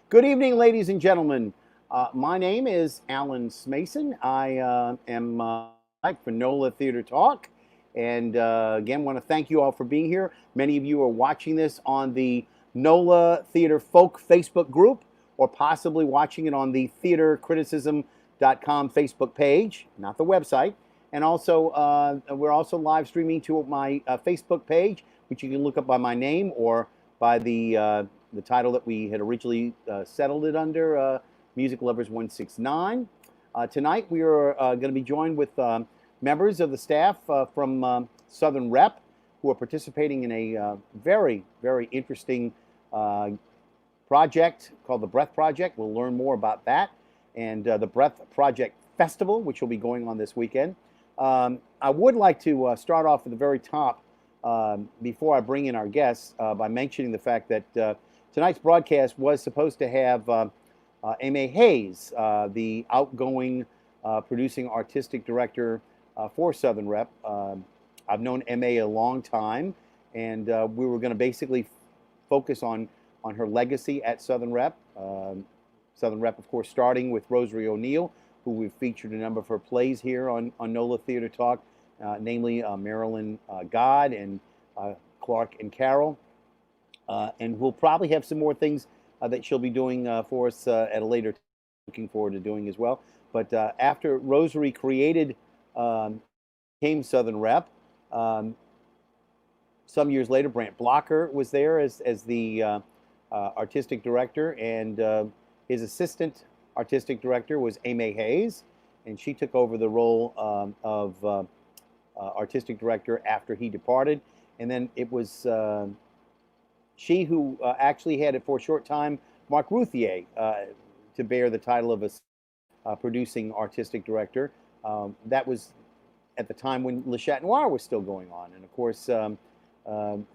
Good evening, ladies and gentlemen. My name is Alan Smason. I am for NOLA Theater Talk. And again, want to thank you all for being here. Many of you are watching this on the NOLA Theater Folk Facebook group, or possibly watching it on the theatercriticism.com Facebook page, not the website. And also, we're also live streaming to my Facebook page, which you can look up by my name or by the title that we had originally settled it under, Music Lovers 169. Tonight we are going to be joined with members of the staff from Southern Rep, who are participating in a very, very interesting project called the Breath Project. We'll learn more about that, and the Breath Project Festival, which will be going on this weekend. I would like to start off at the very top before I bring in our guests by mentioning the fact that tonight's broadcast was supposed to have Aimee Hayes, the outgoing producing artistic director for Southern Rep. I've known Aimee a long time, and we were going to basically focus on her legacy at Southern Rep. Southern Rep, of course, starting with Rosarie O'Neill, who we've featured a number of her plays here on NOLA Theater Talk, namely Marilyn God and Clark and Carol. And we'll probably have some more things that she'll be doing for us at a later time. Looking forward to doing as well. But after Rosarie came Southern Rep, some years later, Brant Blocker was there as the artistic director, and his assistant artistic director was Aimee Hayes, and she took over the role of artistic director after he departed. And then it was she who actually had it for a short time, Mark Routhier, to bear the title of a producing artistic director. That was at the time when Le Chat Noir was still going on. And of course,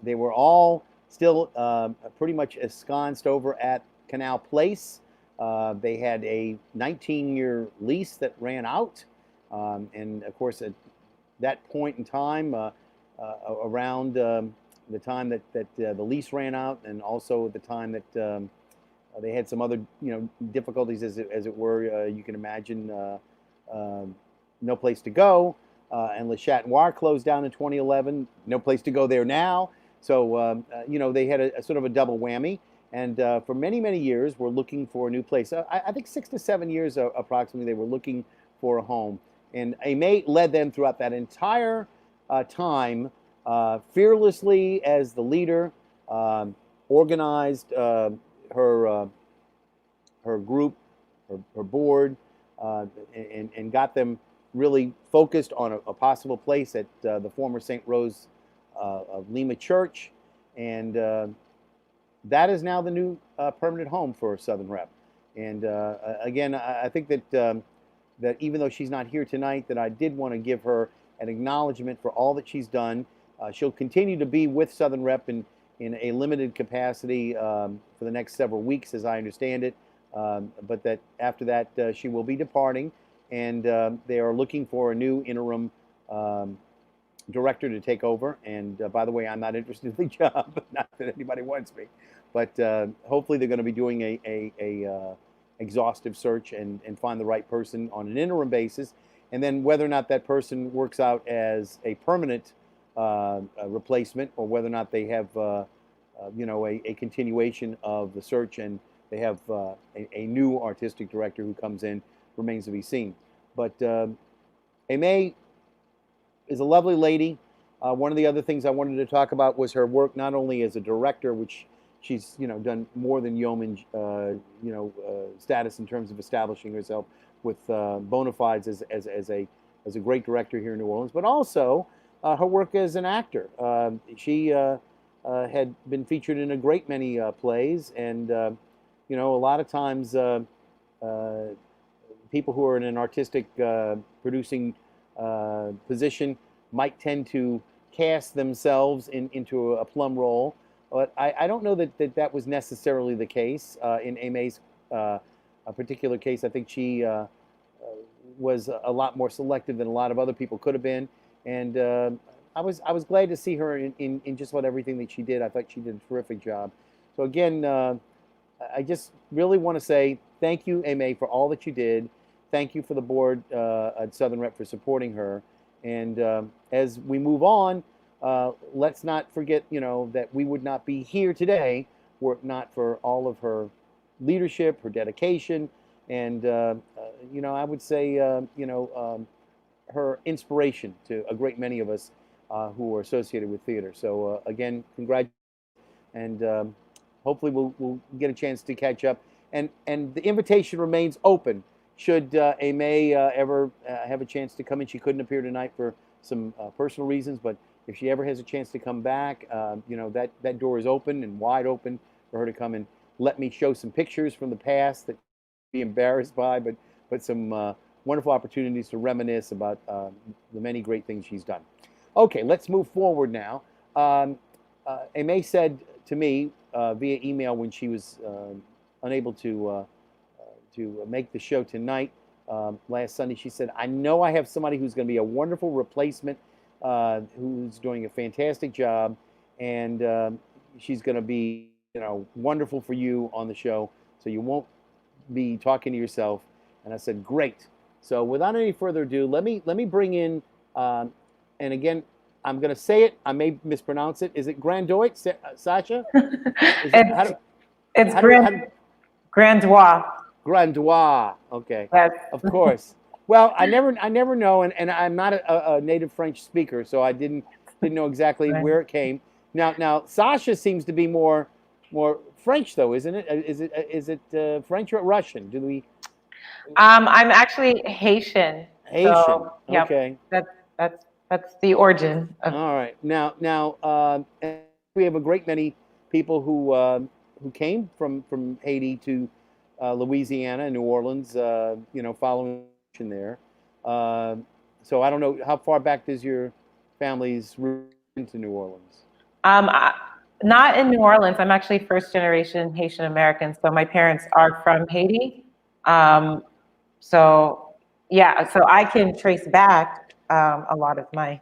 they were all still pretty much ensconced over at Canal Place. They had a 19-year lease that ran out. And of course, at that point in time, around the time that the lease ran out, and also the time that they had some other difficulties, as it were. You can imagine, no place to go, and Le Chat Noir closed down in 2011. No place to go there now. So they had a sort of a double whammy, and for many years we're looking for a new place. I think 6 to 7 years approximately they were looking for a home, and Aimee led them throughout that entire time. Fearlessly as the leader, organized her group, her board, and got them really focused on a possible place at the former St. Rose of Lima Church, and that is now the new permanent home for Southern Rep. And again, I think that that even though she's not here tonight, that I did want to give her an acknowledgement for all that she's done. She'll continue to be with Southern Rep in a limited capacity for the next several weeks, as I understand it. But that after that, she will be departing, and they are looking for a new interim director to take over. And by the way, I'm not interested in the job, not that anybody wants me, but hopefully they're going to be doing a exhaustive search and find the right person on an interim basis. And then whether or not that person works out as a permanent replacement, or whether or not they have a continuation of the search and they have a new artistic director who comes in, remains to be seen. But Aimee is a lovely lady. One of the other things I wanted to talk about was her work not only as a director, which she's done more than yeoman status in terms of establishing herself with bona fides as a great director here in New Orleans, but also her work as an actor. She had been featured in a great many plays, and a lot of times people who are in an artistic producing position might tend to cast themselves into a plum role, but I don't know that was necessarily the case in Aimee's particular case. I think she was a lot more selective than a lot of other people could have been, and I was glad to see her in just about everything that she did. I thought she did a terrific job. So again, I just really want to say thank you, Aimee, for all that you did. Thank you for the board at Southern Rep for supporting her. And as we move on, let's not forget, that we would not be here today were it not for all of her leadership, her dedication, and I would say, her inspiration to a great many of us who are associated with theater. So again, congratulations, and hopefully we'll get a chance to catch up. And the invitation remains open. Should Aimee ever have a chance to come in, she couldn't appear tonight for some personal reasons, but if she ever has a chance to come back, that door is open and wide open for her to come and let me show some pictures from the past that she'd be embarrassed by, but some wonderful opportunities to reminisce about the many great things she's done. Okay, let's move forward now. Aimee said to me via email when she was unable to make the show tonight last Sunday, she said, I know I have somebody who's going to be a wonderful replacement, who's doing a fantastic job, and she's going to be wonderful for you on the show, so you won't be talking to yourself. And I said, great. So without any further ado, let me bring in, and again, I'm going to say it, I may mispronounce it. Is it Grandoit, Sacha? It's Grandoit. Grandoit, okay. Yes. Of course. Well, I never know, and I'm not a native French speaker, so I didn't know exactly where it came. Now Sacha seems to be more French, though, isn't it? Is it French or Russian? Do we? I'm actually Haitian. Haitian. So, yep, okay. That's the origin. All right. Now we have a great many people who came from Haiti to Louisiana and New Orleans, following there. So I don't know, how far back does your family's root into New Orleans? Not in New Orleans. I'm actually first generation Haitian American. So my parents are from Haiti. So I can trace back a lot of my.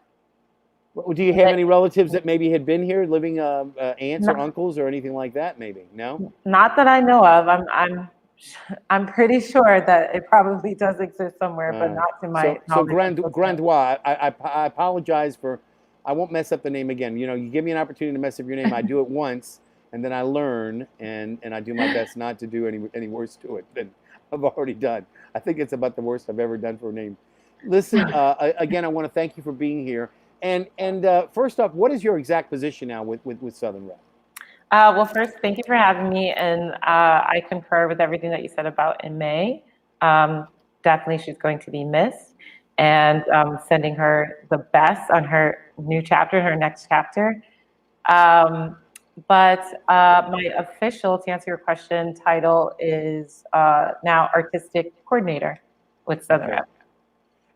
Do you have any relatives that maybe had been here, living aunts or uncles or anything like that? Maybe no. Not that I know of. I'm pretty sure that it probably does exist somewhere, but not to my knowledge. So Grandoit, I apologize for. I won't mess up the name again. You give me an opportunity to mess up your name, I do it once, and then I learn, and I do my best not to do any worse to it than I've already done. I think it's about the worst I've ever done for a name. Listen, again, I want to thank you for being here. And first off, what is your exact position now with Southern Rep? Well, first, thank you for having me, and I concur with everything that you said about Aimee. Definitely, she's going to be missed, and sending her the best on her new chapter, her next chapter. But my official, to answer your question, title is now Artistic Coordinator with Southern Rep.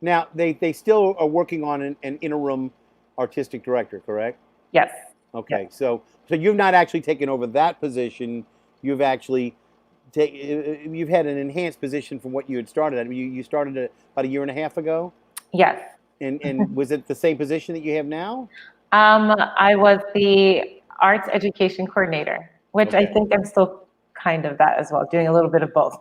Now, they still are working on an interim artistic director, correct? Yes. Okay, yes. So you've not actually taken over that position. You've actually you've had an enhanced position from what you had started at. You started it about a year and a half ago? Yes. And was it the same position that you have now? I was the arts education coordinator, which I think I'm still kind of that as well, doing a little bit of both.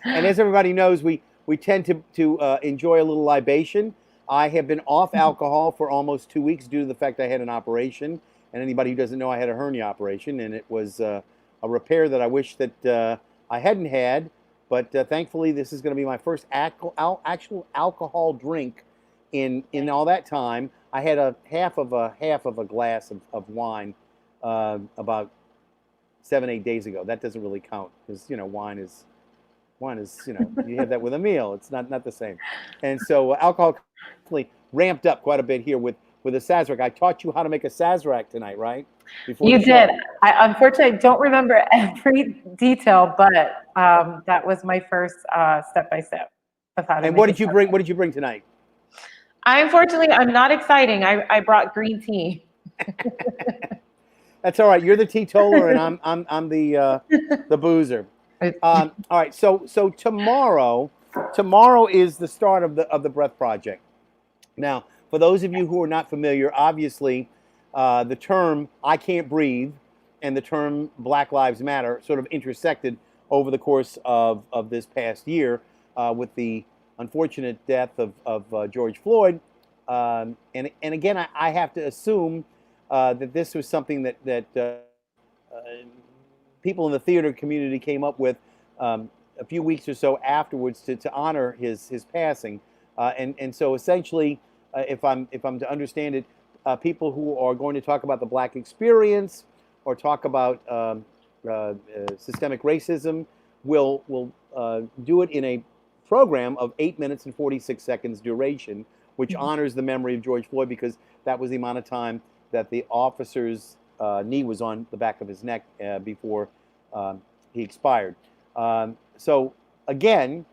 And as everybody knows, we tend to enjoy a little libation. I have been off alcohol for almost 2 weeks due to the fact I had an operation. And anybody who doesn't know, I had a hernia operation, and it was a repair that I wish that I hadn't had. But thankfully, this is going to be my first actual alcohol drink in all that time. I had a half of a glass of wine about 7-8 days ago. That doesn't really count because wine is you have that with a meal. It's not the same. And so alcohol ramped up quite a bit here with a Sazerac. I taught you how to make a Sazerac tonight, right? You did. I unfortunately don't remember every detail, but that was my first step-by-step of how to. And what did you bring? What did you bring tonight? I'm not exciting. I brought green tea. That's all right. You're the teetotaler, and I'm the boozer. All right. So tomorrow is the start of the Breath Project. Now, for those of you who are not familiar, obviously, the term "I can't breathe" and the term Black Lives Matter sort of intersected over the course of this past year with the unfortunate death of George Floyd. And again, I have to assume that this was something that people in the theater community came up with a few weeks or so afterwards to honor his passing. And so essentially, if I'm to understand it, people who are going to talk about the Black experience or talk about systemic racism will do it in a program of 8 minutes and 46 seconds duration, which honors the memory of George Floyd, because that was the amount of time that the officer's knee was on the back of his neck before he expired. So again,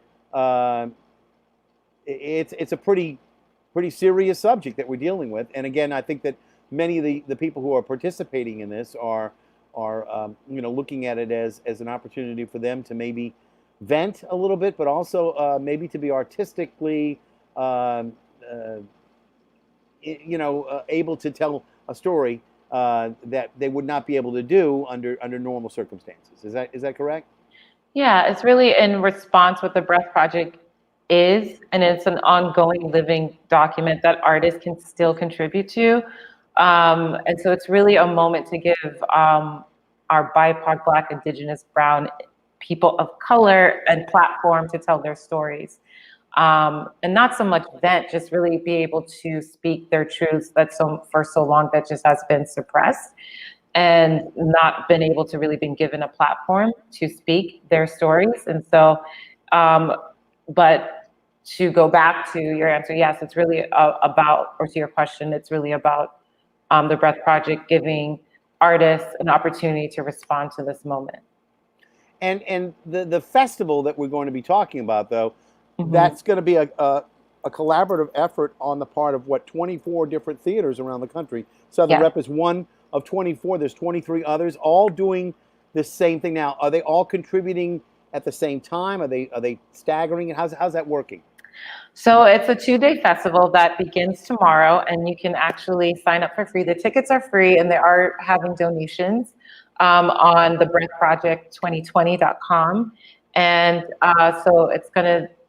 it's a pretty serious subject that we're dealing with. And again, I think that many of the people who are participating in this are looking at it as an opportunity for them to maybe vent a little bit, but also maybe to be artistically able to tell a story that they would not be able to do under normal circumstances. Is that correct? Yeah, it's really in response what the Breath Project is, and it's an ongoing living document that artists can still contribute to. And so it's really a moment to give our BIPOC, Black, Indigenous, Brown people of color and platform to tell their stories. And not so much vent, just really be able to speak their truths for so long that just has been suppressed and not been able to really been given a platform to speak their stories. And so, but to go back to your answer, yes, it's really about, or to your question, it's really about the Breath Project giving artists an opportunity to respond to this moment. And the festival that we're going to be talking about, though, that's going to be a collaborative effort on the part of 24 different theaters around the country. Southern Rep is one of 24. There's 23 others, all doing the same thing. Now, are they all contributing at the same time? Are they staggering? How's that working? So it's a 2-day festival that begins tomorrow, and you can actually sign up for free. The tickets are free, and they are having donations on the breathproject2020.com. And so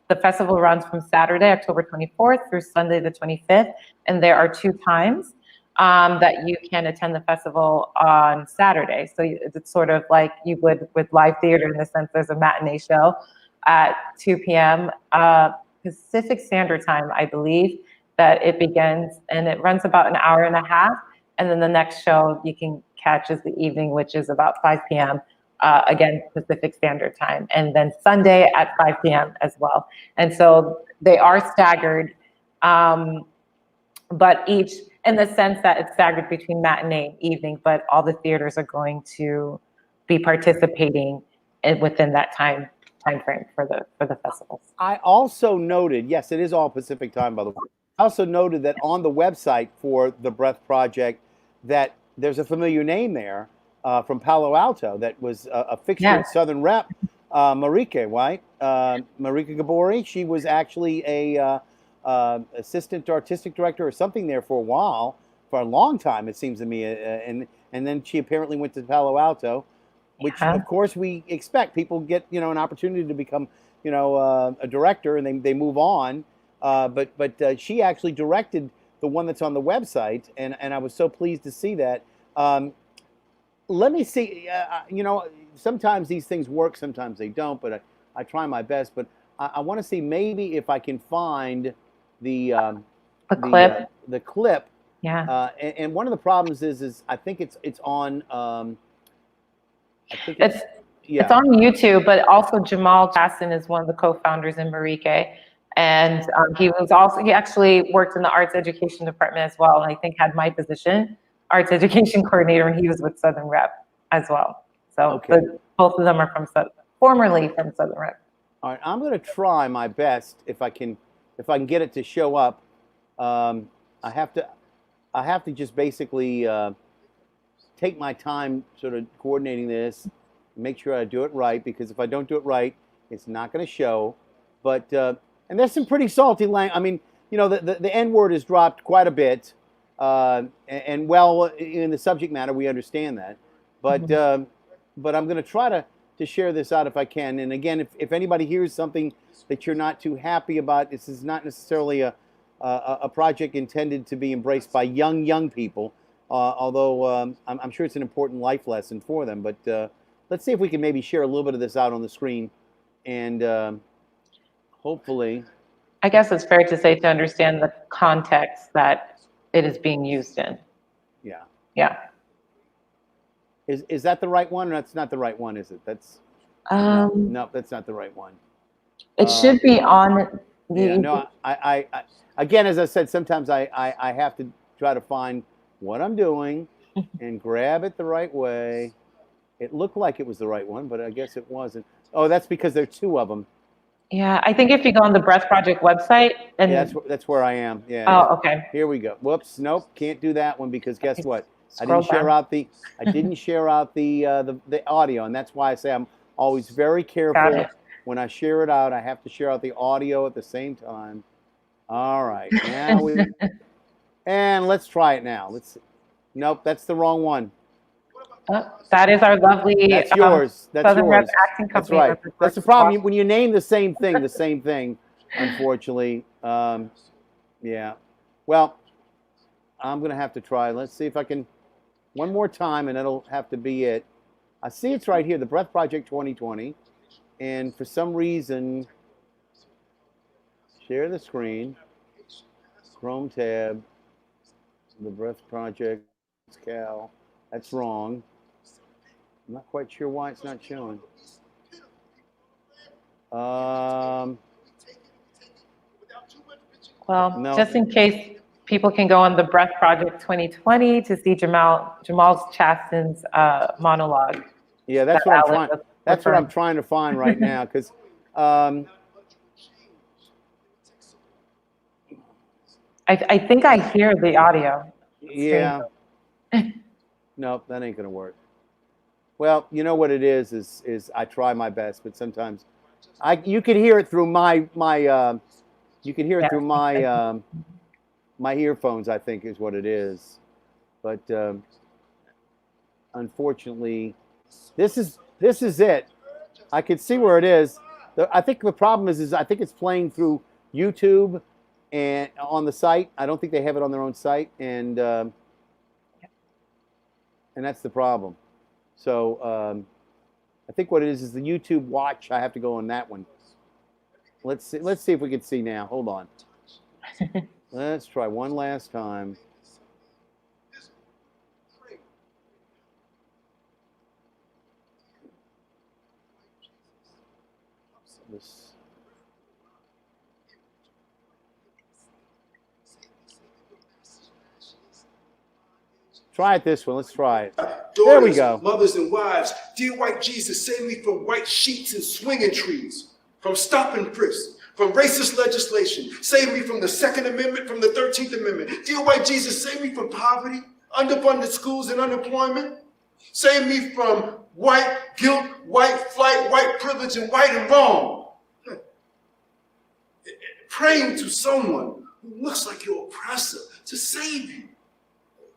the festival runs from Saturday, October 24th through Sunday, the 25th. And there are 2 times that you can attend the festival on Saturday. So it's sort of like you would with live theater, in the sense there's a matinee show at 2 p.m. Pacific Standard Time, I believe, that it begins, and it runs about an hour and a half. And then the next show you can catch is the evening, which is about 5 p.m. Again, Pacific Standard Time, and then Sunday at 5 p.m. as well. And so they are staggered, but each, in the sense that it's staggered between matinee and evening, but all the theaters are going to be participating within that time frame for the festivals. I also noted, yes, it is all Pacific time, by the way. I also noted that on the website for the Breath Project, that there's a familiar name there from Palo Alto that was a fixture at Southern Rep, Marike, right? Marike Gabori. She was actually a assistant artistic director or something there for a long time, it seems to me. And then she apparently went to Palo Alto, which of course we expect. People get an opportunity to become a director, and they move on. But she actually directed the one that's on the website, and I was so pleased to see that. Let me see. Sometimes these things work, sometimes they don't. But I try my best. But I want to see maybe if I can find the clip. The clip. Yeah. And one of the problems is I think it's on. I think it's on YouTube, but also Jamal Jackson is one of the co-founders in Marike. And he actually worked in the arts education department as well. And I think had my position, arts education coordinator, and he was with Southern Rep as well. So both of them are formerly from Southern Rep. All right, I'm going to try my best if I can get it to show up. I have to just basically take my time sort of coordinating this, make sure I do it right, because if I don't do it right, it's not going to show. But and there's some pretty salty language. I mean, the N word is dropped quite a bit, and well, in the subject matter, we understand that. But but I'm going to try to share this out if I can. And again, if anybody hears something that you're not too happy about, this is not necessarily a project intended to be embraced by young people, although I'm sure it's an important life lesson for them. But let's see if we can maybe share a little bit of this out on the screen, and hopefully. I guess it's fair to say to understand the context that it is being used in. Yeah. Yeah. Is that the right one? Or that's not the right one, is it? That's no, that's not the right one. It should be on the. Yeah, no, I again, as I said, sometimes I have to try to find what I'm doing and grab it the right way. It looked like it was the right one, but I guess it wasn't. Oh, that's because there are two of them. Yeah, I think if you go on the Breath Project website and Yeah, that's where I am. Yeah. Oh, okay. Here we go. Whoops, nope, can't do that one because guess what? I Scroll didn't share down. out I didn't share out the audio, and that's why I say I'm always very Got careful it. when I share it out. I have to share out the audio at the same time. All right, now and let's try it now. Nope, that's the wrong one. That is our lovely That's yours. That's Southern yours. Rep Acting That's Company. right. That's the problem when you name the same thing. Unfortunately, yeah. Well, I'm gonna have to try. Let's see if I can one more time, and that'll have to be it. I see it's right here, the Breath Project 2020, and for some reason, share the screen, Chrome tab, the Breath Project, Cal. That's wrong. I'm not quite sure why it's not showing. Well, No. just in case people can go on the Breath Project 2020 to see Jamal's Chasten's monologue. Yeah, that's what I'm trying. That's what I'm trying to find right now, because I think I hear the audio. yeah. Nope, that ain't gonna work. Well, you know what it is I try my best, but sometimes you can hear it through my you can hear it through my my earphones, I think is what it is. But unfortunately, this is it. I can see where it is. I think the problem is I think it's playing through YouTube and on the site. I don't think they have it on their own site, and that's the problem. So I think what it is the YouTube watch. I have to go on that one. Let's see if we can see now. Hold on. Let's try one last time. This. Try it this one. Let's try it. There we go. Mothers and wives, dear white Jesus, save me from white sheets and swinging trees, from stop and frisk, from racist legislation. Save me from the Second Amendment, from the 13th Amendment. Dear white Jesus, save me from poverty, underfunded schools and unemployment. Save me from white guilt, white flight, white privilege, and white and wrong. Praying to someone who looks like your oppressor to save you.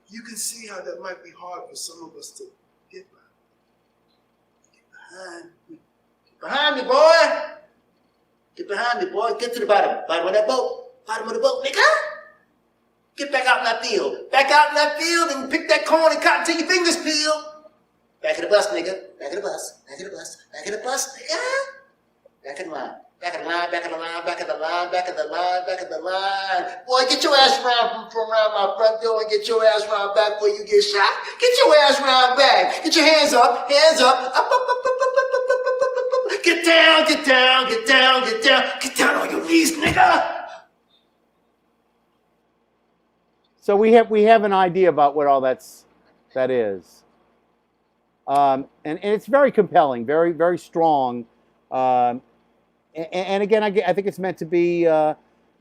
You can see how that might be hard for some of us to get behind. Get behind me, boy. Get behind me, boy. Get to the bottom. Bottom of that boat. Bottom of the boat, nigga. Get back out in that field. Back out in that field and pick that corn and cotton till your fingers peel. Back of the bus, nigga. Back of the bus. Back of the bus. Back of the bus, nigga. Back of the line. Back of the line, back of the line, back of the line, back of the line, back of the line. Boy, get your ass around from around my front door and get your ass around back before you get shot. Get your ass around back. Get your hands up, hands up. Up, up, up, up, up, up, up, up, up. Get down, get down, get down, get down. Get down on your knees, nigga. So we have an idea about what all that is. And it's very compelling, very, very strong. And again, I think it's meant to be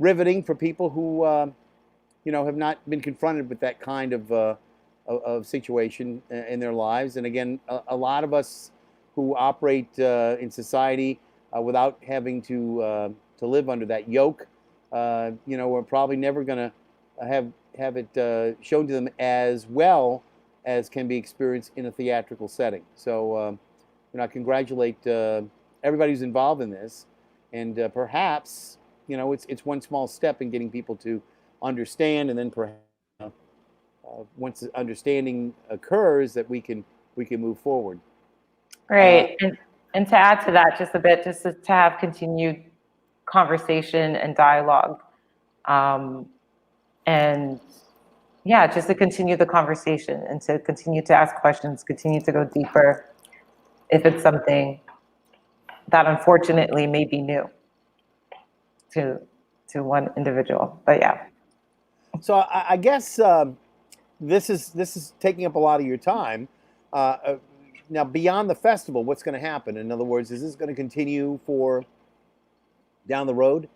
riveting for people who, have not been confronted with that kind of situation in their lives. And again, a lot of us who operate in society without having to live under that yoke, we're probably never going to have it shown to them as well as can be experienced in a theatrical setting. So, I congratulate everybody who's involved in this, and perhaps, it's one small step in getting people to understand, and then perhaps once the understanding occurs, that we can move forward. Right. And to add to that just a bit, just to have continued conversation and dialogue. And yeah, just to continue the conversation and to continue to ask questions, continue to go deeper if it's something that unfortunately may be new to one individual. But yeah. So I guess this is taking up a lot of your time. Now, beyond the festival, what's going to happen? In other words, is this going to continue for down the road?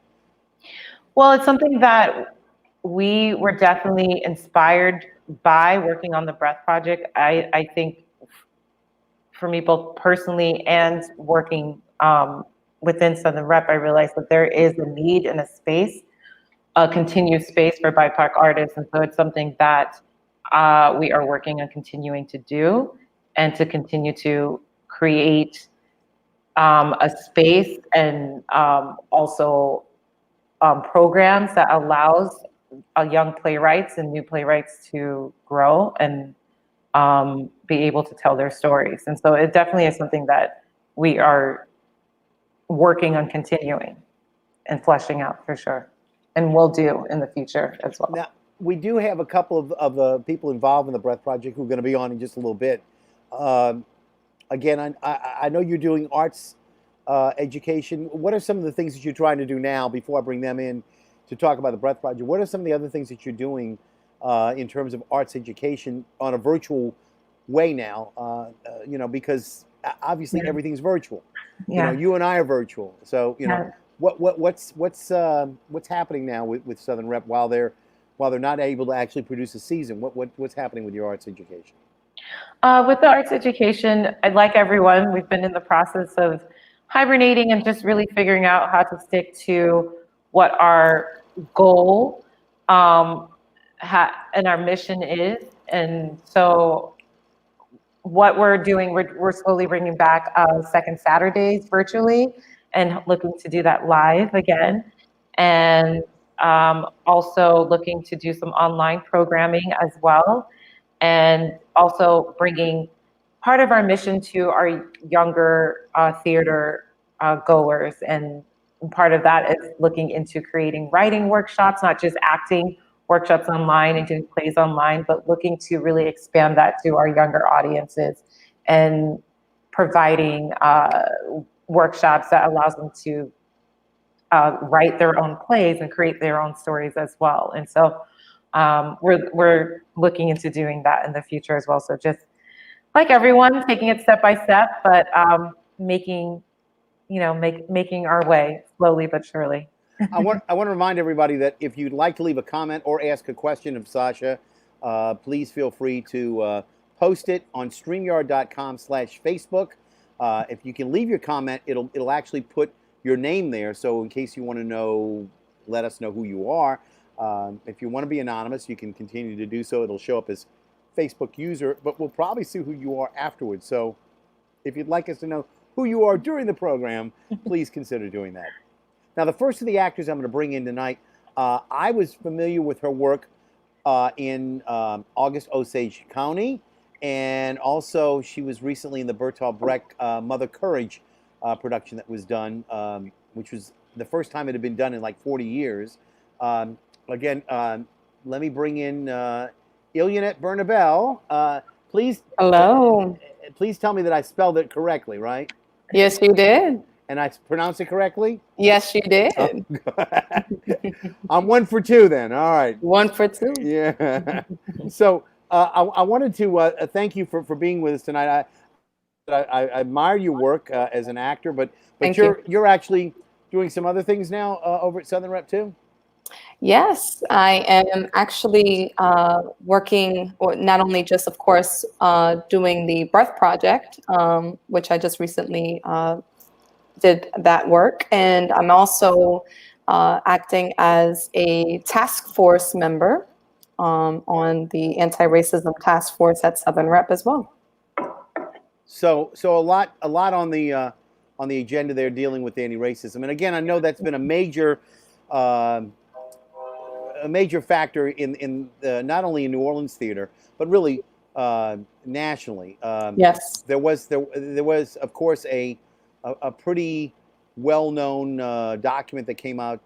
Well, it's something that we were definitely inspired by working on the Breath Project. I think for me, both personally and working within Southern Rep, I realized that there is a need and a space, a continued space for BIPOC artists. And so it's something that we are working on continuing to do, and to continue to create a space and also programs that allows young playwrights and new playwrights to grow and be able to tell their stories. And so it definitely is something that we are working on continuing and fleshing out for sure, and will do in the future as well. Now, we do have a couple of people involved in the Breath Project who are going to be on in just a little bit. Again, I know you're doing arts education. What are some of the things that you're trying to do now, before I bring them in to talk about the Breath Project? What are some of the other things that you're doing in terms of arts education on a virtual way now? Because obviously everything's virtual. Yeah. You and I are virtual. So, what's happening now with Southern Rep while they're not able to actually produce a season? What's happening with your arts education? With the arts education, like everyone, we've been in the process of hibernating and just really figuring out how to stick to what our goal and our mission is. And so what we're doing, we're slowly bringing back second Saturdays virtually, and looking to do that live again. And also looking to do some online programming as well. And also bringing part of our mission to our younger theater goers. And part of that is looking into creating writing workshops, not just acting workshops online and doing plays online, but looking to really expand that to our younger audiences, and providing workshops that allows them to write their own plays and create their own stories as well. And so we're looking into doing that in the future as well. So just like everyone, taking it step by step, but making our way slowly but surely. I want to remind everybody that if you'd like to leave a comment or ask a question of Sacha, please feel free to post it on StreamYard.com/Facebook. If you can leave your comment, it'll actually put your name there. So in case you want to let us know who you are. If you want to be anonymous, you can continue to do so. It'll show up as Facebook user, but we'll probably see who you are afterwards. So if you'd like us to know who you are during the program, please consider doing that. Now, the first of the actors I'm going to bring in tonight, I was familiar with her work in August Osage County, and also she was recently in the Bertolt Brecht Mother Courage production that was done, which was the first time it had been done in like 40 years. Again, let me bring in Ilyanette Bernabel. Please. Hello. Please tell me that I spelled it correctly, right? Yes, you did. And I pronounced it correctly? Yes, you did. I'm 1 for 2 then. All right. 1 for 2. Yeah. So I wanted to thank you for being with us tonight. I admire your work as an actor, but you're actually doing some other things now over at Southern Rep too? Yes, I am actually working, or not only just, of course, doing the Breath Project, which I just recently did that work. And I'm also acting as a task force member on the anti-racism task force at Southern Rep as well. So a lot on the agenda there dealing with anti-racism. And again, I know that's been a major factor in not only in New Orleans theater, but really nationally. Yes. There was of course a pretty well-known document that came out.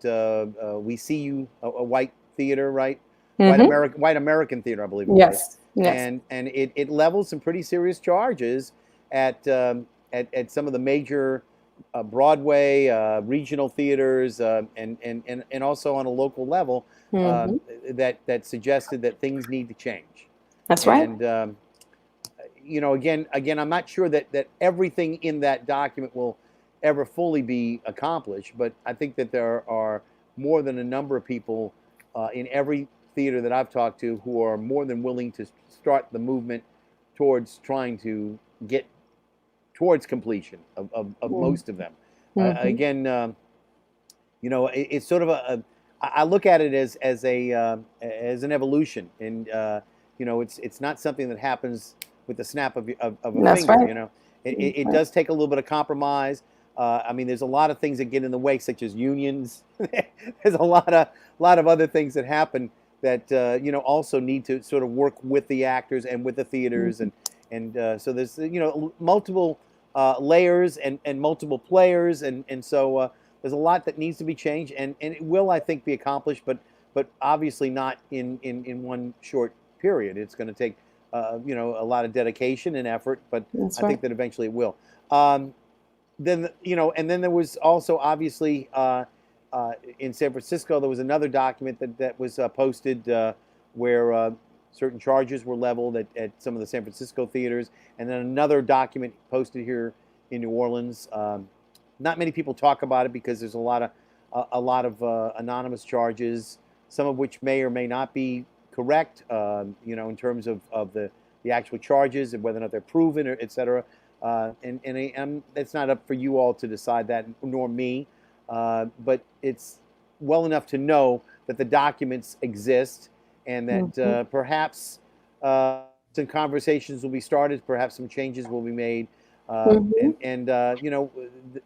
We See You, a white theater, right? Mm-hmm. White American theater, I believe it Yes. was. Yes. And it leveled some pretty serious charges at some of the major Broadway regional theaters and also on a local level that suggested that things need to change. That's right. And you know, again, I'm not sure that everything in that document will ever fully be accomplished, but I think that there are more than a number of people in every theater that I've talked to who are more than willing to start the movement towards trying to get towards completion of most of them. Again, you know, it's sort of I look at it as an evolution, and you know, it's not something that happens with the snap of a That's finger. right. You know, it does take a little bit of compromise. I mean, there's a lot of things that get in the way, such as unions. There's a lot of other things that happen that you know, also need to sort of work with the actors and with the theaters, and so there's, you know, multiple layers and multiple players, and so there's a lot that needs to be changed, and it will, I think, be accomplished, but obviously not in one short period. It's going to take you know, a lot of dedication and effort, but I think that eventually it will. Then, you know, and then there was also obviously in San Francisco, there was another document that was posted where certain charges were leveled at some of the San Francisco theaters, and then another document posted here in New Orleans. Not many people talk about it because there's a lot of anonymous charges, some of which may or may not be correct, you know, in terms of the actual charges and whether or not they're proven, or et cetera. And it's not up for you all to decide that, nor me. But it's well enough to know that the documents exist, and that perhaps some conversations will be started, perhaps some changes will be made, and you know,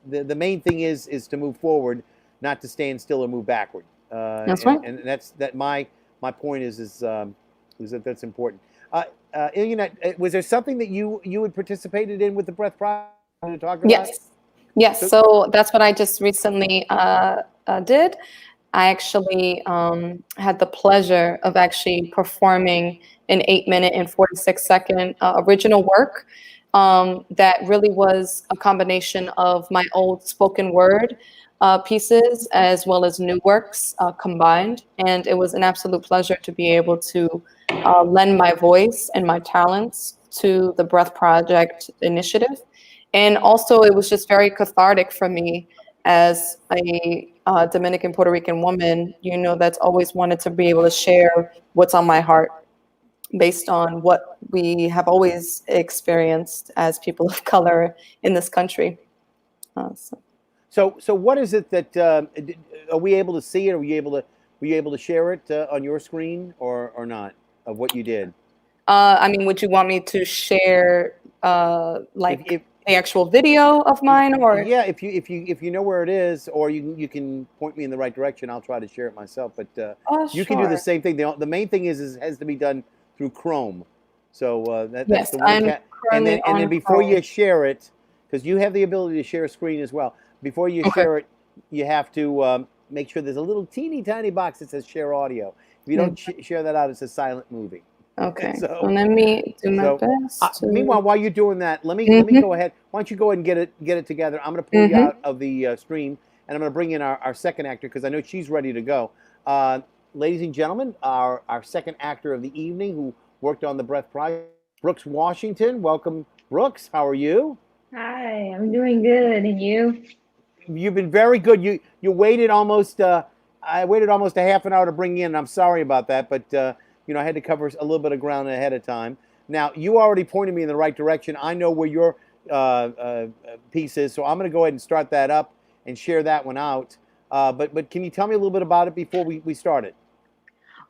the main thing is to move forward, not to stand still or move backward. That's right. And that's my point is that that's important. Ilyanette, was there something that you had participated in with the Breath Project to talk about? Yes. So that's what I just recently did. I actually had the pleasure of actually performing an 8-minute and 46-second original work that really was a combination of my old spoken word pieces as well as new works combined. And it was an absolute pleasure to be able to lend my voice and my talents to the Breath Project initiative. And also, it was just very cathartic for me as a Dominican Puerto Rican woman, you know, that's always wanted to be able to share what's on my heart based on what we have always experienced as people of color in this country. So what is it that are we able to see it? Were you able to share it on your screen or not, of what you did? I mean, would you want me to share like the actual video of mine, or? Yeah, if you know where it is, or you can point me in the right direction, I'll try to share it myself. But you can do the same thing. The main thing is it has to be done through Chrome. So that's the one. And then before you share it, because you have the ability to share a screen as well. Before you share it, you have to make sure there's a little teeny tiny box that says share audio. If you don't share that out, it's a silent movie. Okay. So let me do my best. Meanwhile, while you're doing that, let me go ahead. Why don't you go ahead and get it together? I'm going to pull you out of the stream, and I'm going to bring in our second actor because I know she's ready to go. Ladies and gentlemen, our second actor of the evening, who worked on the Breath Project, Brookes Washington. Welcome, Brookes. How are you? Hi, I'm doing good, and you? You've been very good. You waited almost. I waited almost a half an hour to bring you in. I'm sorry about that, but you know, I had to cover a little bit of ground ahead of time. Now, you already pointed me in the right direction. I know where your piece is, so I'm going to go ahead and start that up and share that one out. But can you tell me a little bit about it before we start it?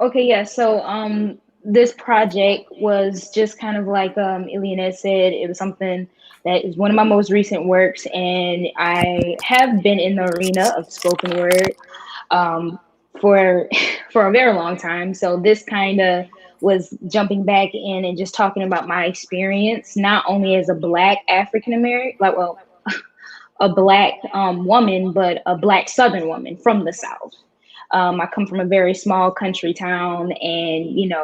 Okay, yeah. So this project was just kind of like Ilyanette said, it was something that is one of my most recent works, and I have been in the arena of spoken word um for for a very long time. So this kind of was jumping back in and just talking about my experience, not only as a Black African American, like well, a Black woman, but a Black Southern woman from the South. I come from a very small country town, and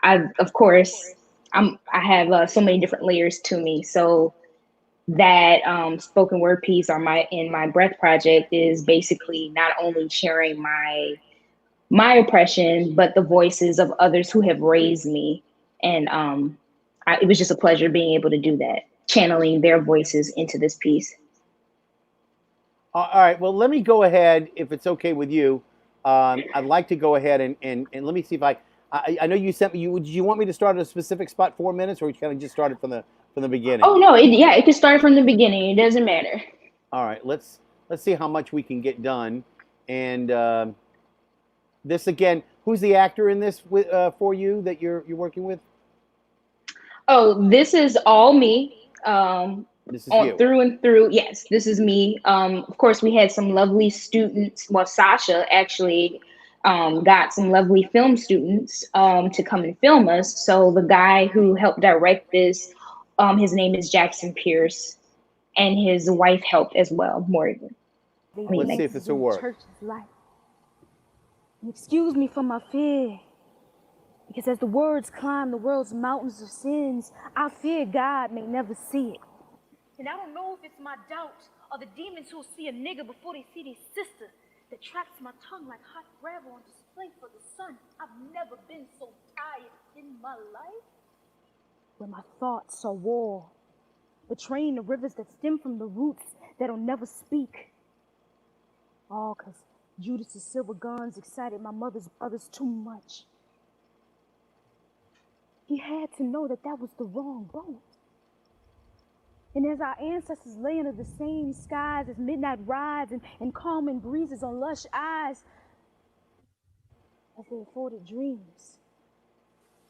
I of course I have so many different layers to me. So that spoken word piece or my in my breath project is basically not only sharing my oppression, but the voices of others who have raised me, and it was just a pleasure being able to do that, channeling their voices into this piece. All right. Well, let me go ahead, if it's okay with you. I'd like to go ahead and let me see if I know you sent me. Did you want me to start at a specific spot, 4 minutes, or kind of just started from the beginning? Oh no, yeah, it can start from the beginning. It doesn't matter. All right. Let's see how much we can get done. And this again, who's the actor in this for you that you're working with? Oh, this is all me. This is you. Through and through. Yes, this is me. Of course, we had some lovely students. Well, Sacha actually got some lovely film students to come and film us. So the guy who helped direct this, his name is Jackson Pierce, and his wife helped as well, Morgan. Let's see if it's a work. Church is life. And excuse me for my fear, because as the words climb the world's mountains of sins, I fear God may never see it. And I don't know if it's my doubt or the demons who'll see a nigga before they see their sister that traps my tongue like hot gravel on display for the sun. I've never been so tired in my life. Where my thoughts are war, betraying the rivers that stem from the roots that'll never speak. All 'cause Judas's silver guns excited my mother's brothers too much. He had to know that that was the wrong boat. And as our ancestors lay under the same skies as midnight rides and calming breezes on lush eyes, as they afforded dreams.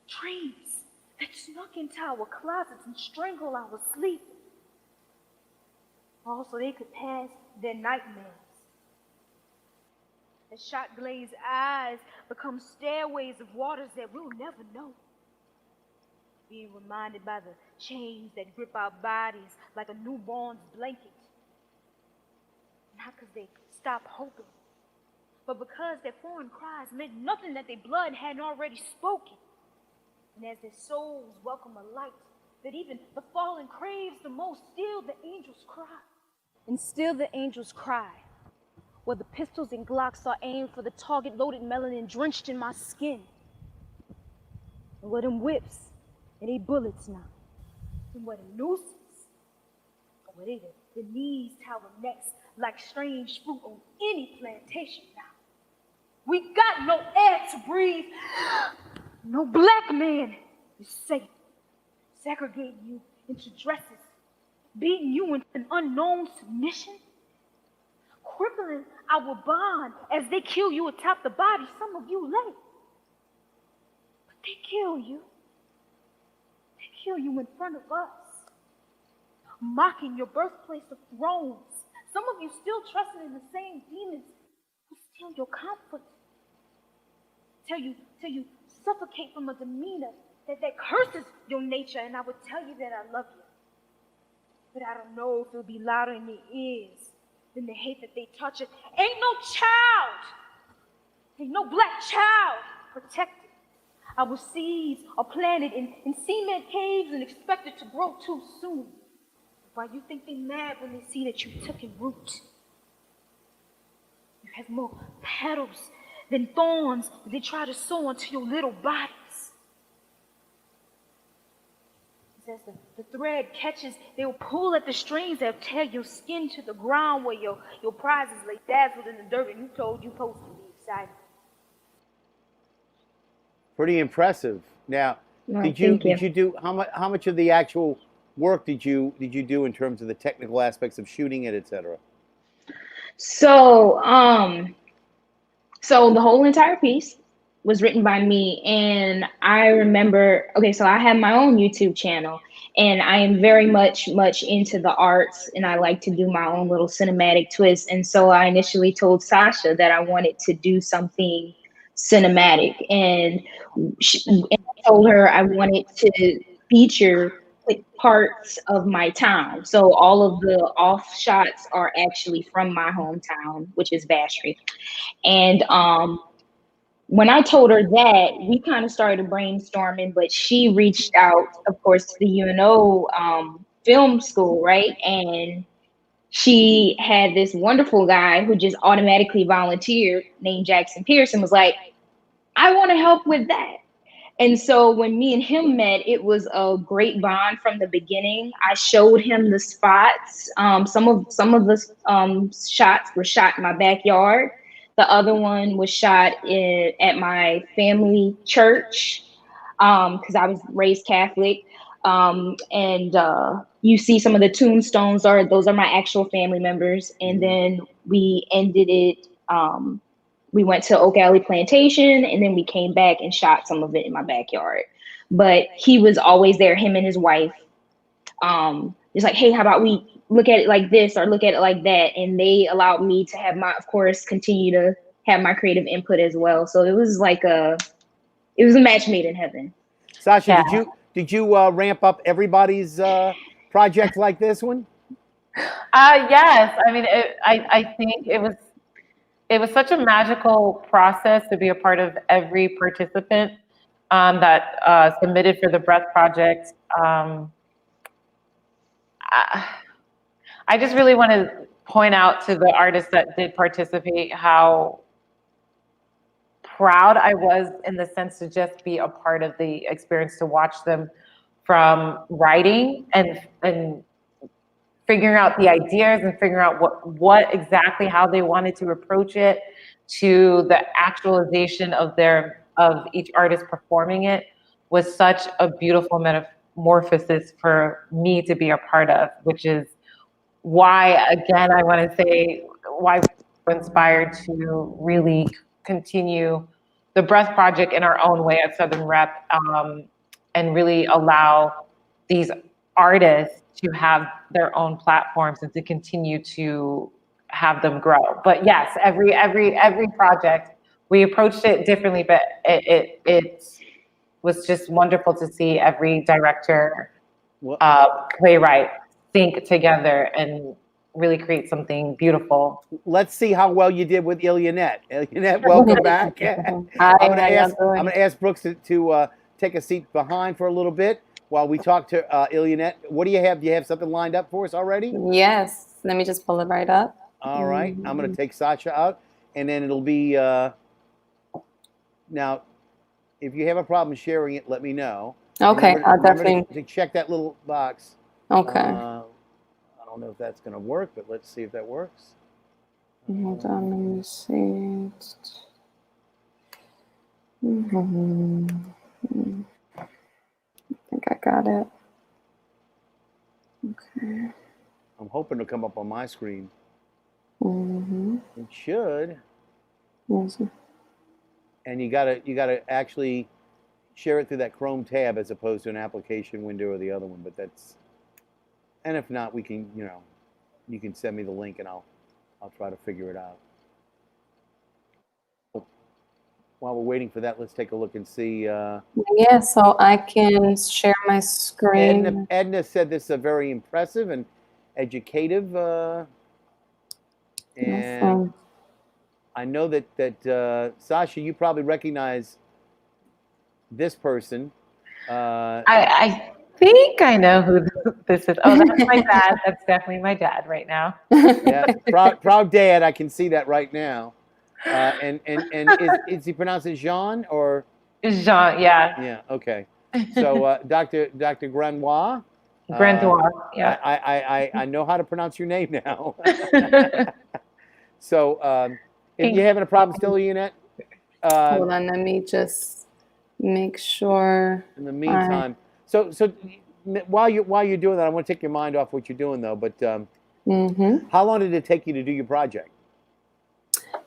Dreams that snuck into our closets and strangle our sleep. Also, they could pass their nightmares. As shot-glazed eyes become stairways of waters that we'll never know. Being reminded by the chains that grip our bodies like a newborn's blanket. Not because they stopped hoping, but because their foreign cries meant nothing that their blood hadn't already spoken. And as their souls welcome a light that even the fallen craves the most, still the angels cry. And still the angels cry, where the pistols and Glocks are aimed for the target loaded melanin drenched in my skin. And where them whips and they bullets now. And where the nooses, where they the knees tower necks like strange fruit on any plantation now. We got no air to breathe. No black man is safe. Segregating you into dresses, beating you into an unknown submission, crippling our bond as they kill you atop the body. Some of you late, but they kill you. They kill you in front of us, mocking your birthplace of thrones. Some of you still trusting in the same demons who steal your comfort. Tell you suffocate from a demeanor that curses your nature, and I would tell you that I love you. But I don't know if it'll be louder in their ears than the hate that they touch it. Ain't no child, ain't no black child protected. Our seeds are planted in cement caves and expected to grow too soon. Why you think they mad when they see that you took in root? You have more petals than thorns that they try to sew onto your little bodies. As the thread catches, they'll pull at the strings that'll tear your skin to the ground where your prizes lay dazzled in the dirt and you told you supposed to be excited. Pretty impressive. Now, Oh, did you thank you. do how much of the actual work did you do in terms of the technical aspects of shooting it, etc.? So, so the whole entire piece was written by me. And I remember, okay, so I have my own YouTube channel, and I am very much into the arts, and I like to do my own little cinematic twist. And so I initially told Sasha that I wanted to do something cinematic, and I told her I wanted to feature parts of my town. So all of the off shots are actually from my hometown, which is Vashri. And when I told her that, we kind of started brainstorming, but she reached out, of course, to the UNO film school, right? And she had this wonderful guy who just automatically volunteered, named Jackson Pearson, was like, I want to help with that. And so when me and him met, it was a great bond from the beginning. I showed him the spots. Some of the shots were shot in my backyard. The other one was shot at my family church, because I was raised Catholic. And you see some of the tombstones those are my actual family members. And then we ended it. We went to Oak Alley Plantation, and then we came back and shot some of it in my backyard. But he was always there, him and his wife. It's like, hey, how about we look at it like this or look at it like that? And they allowed me to have of course, continue to have my creative input as well. So it was like it was a match made in heaven. Sasha, did you ramp up everybody's project like this one? Yes. I mean, I think it was such a magical process to be a part of every participant that submitted for the Breath Project. I just really want to point out to the artists that did participate how proud I was, in the sense to just be a part of the experience, to watch them from writing and figuring out the ideas and figuring out what exactly how they wanted to approach it, to the actualization of each artist performing it, was such a beautiful metamorphosis for me to be a part of, which is why, again, I want to say why we're inspired to really continue the Breath Project in our own way at Southern Rep, and really allow these artists to have their own platforms and to continue to have them grow. But yes, every project, we approached it differently, but it was just wonderful to see every director, playwright think together and really create something beautiful. Let's see how well you did with Ilyanette. Ilyanette, welcome back. I'm gonna ask Brookes to take a seat behind for a little bit while we talk to Ilyanette. What do you have? Do you have something lined up for us already? Yes. Let me just pull it right up. All right. I'm going to take Sacha out, and then it'll be now. If you have a problem sharing it, let me know. Okay, I'll definitely to check that little box. Okay. I don't know if that's going to work, but let's see if that works. Hold on, let me see. I think I got it. Okay. I'm hoping to come up on my screen. Mm-hmm. It should. Yes. And you gotta actually share it through that Chrome tab as opposed to an application window or the other one. But that's, and if not, we can, you can send me the link and I'll try to figure it out. While we're waiting for that, let's take a look and see. Yeah, so I can share my screen. Edna said this is a very impressive and educative. And Awesome. I know that Sasha, you probably recognize this person. I think I know who this is. Oh, that's my dad. That's definitely my dad right now. Yeah, proud dad. I can see that right now. And is he pronounced as Jean or Jean? Yeah. Yeah. Okay. So Dr. Grandoit. Grandoit. Yeah. I know how to pronounce your name now. So if you're having a problem still, Ilyanette, Hold on, let me just make sure. in the meantime, so while you're doing that, I want to take your mind off what you're doing though. But how long did it take you to do your project?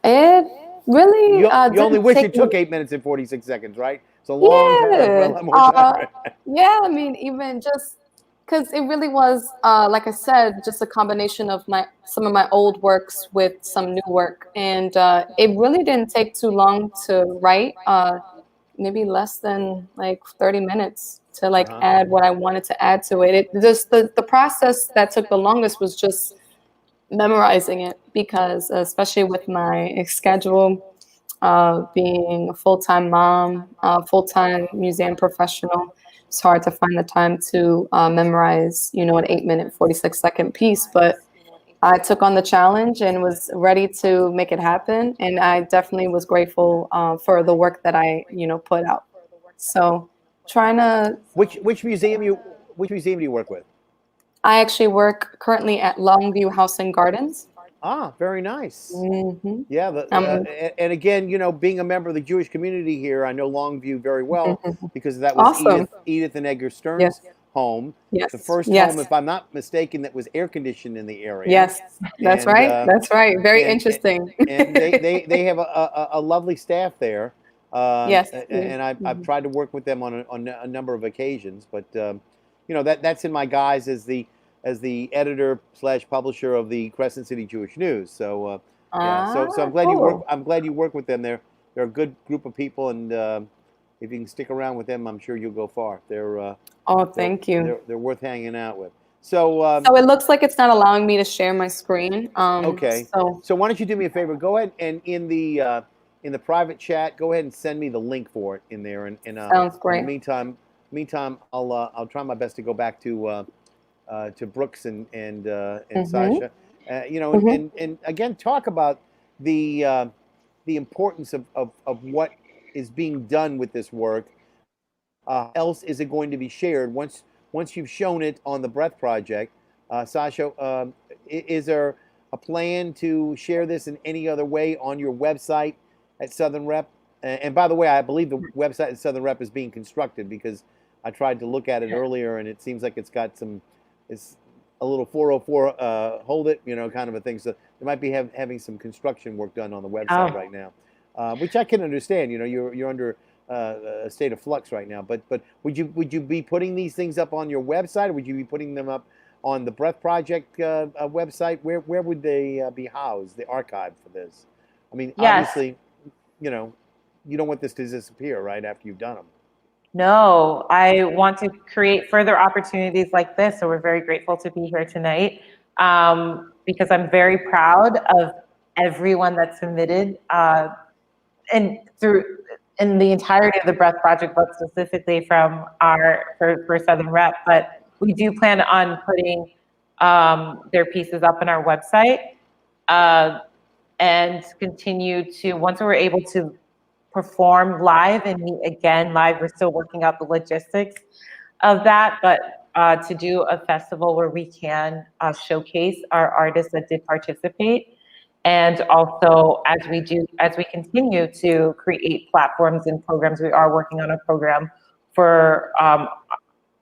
It really You only didn't wish take it took me. 8 minutes and 46 seconds, right? It's a long time for a Yeah, lot more time. yeah. I mean, even just because it really was, like I said, just a combination of some of my old works with some new work, and it really didn't take too long to write. Maybe less than like 30 minutes to like Uh-huh. add what I wanted to add to it. It just the process that took the longest was just memorizing it, because especially with my schedule, being a full-time mom, full-time museum professional, it's hard to find the time to memorize, an 8-minute, 46-second piece. But I took on the challenge and was ready to make it happen. And I definitely was grateful for the work that I, put out. So trying to, Which museum do you work with? I actually work currently at Longview House and Gardens. Ah, very nice. Hmm. Yeah, and again, being a member of the Jewish community here, I know Longview very well because that was Awesome. Edith and Edgar Stern's Yes. home, Yes. the first Yes. home, if I'm not mistaken, that was air conditioned in the area. Yes. That's And, right. That's right. Very and interesting. and they have a lovely staff there. Yes. And I've Mhm. tried to work with them on a number of occasions, but that's in my guise as the editor / publisher of the Crescent City Jewish News. So yeah, so I'm glad Cool. you work with them. They're a good group of people, and if you can stick around with them, I'm sure you'll go far. Oh, thank you. They're worth hanging out with. So So it looks like it's not allowing me to share my screen. okay. So why don't you do me a favor? Go ahead and in the private chat, go ahead and send me the link for it in there. And Sounds in the great. meantime, I'll try my best to go back to Brookes and Mm-hmm. Sacha, Mm-hmm. and again talk about the importance of what is being done with this work. Else is it going to be shared once you've shown it on the Breath Project? Sasha, is there a plan to share this in any other way on your website at Southern Rep? And by the way, I believe the website at Southern Rep is being constructed because I tried to look at it earlier and it seems like it's a little 404 hold it, kind of a thing. So they might be having some construction work done on the website Oh. right now, which I can understand. You're under a state of flux right now. But would you be putting these things up on your website, or would you be putting them up on the Breath Project website? Where would they be housed? The archive for this? I mean, Yes. obviously, you don't want this to disappear right after you've done them. No, I want to create further opportunities like this. So we're very grateful to be here tonight, because I'm very proud of everyone that submitted, and in the entirety of the Breath Project, but specifically from for Southern Rep. But we do plan on putting their pieces up on our website, and continue to, once we're able to perform live and meet again live. We're still working out the logistics of that, but to do a festival where we can showcase our artists that did participate. And also, as we continue to create platforms and programs, we are working on a program for our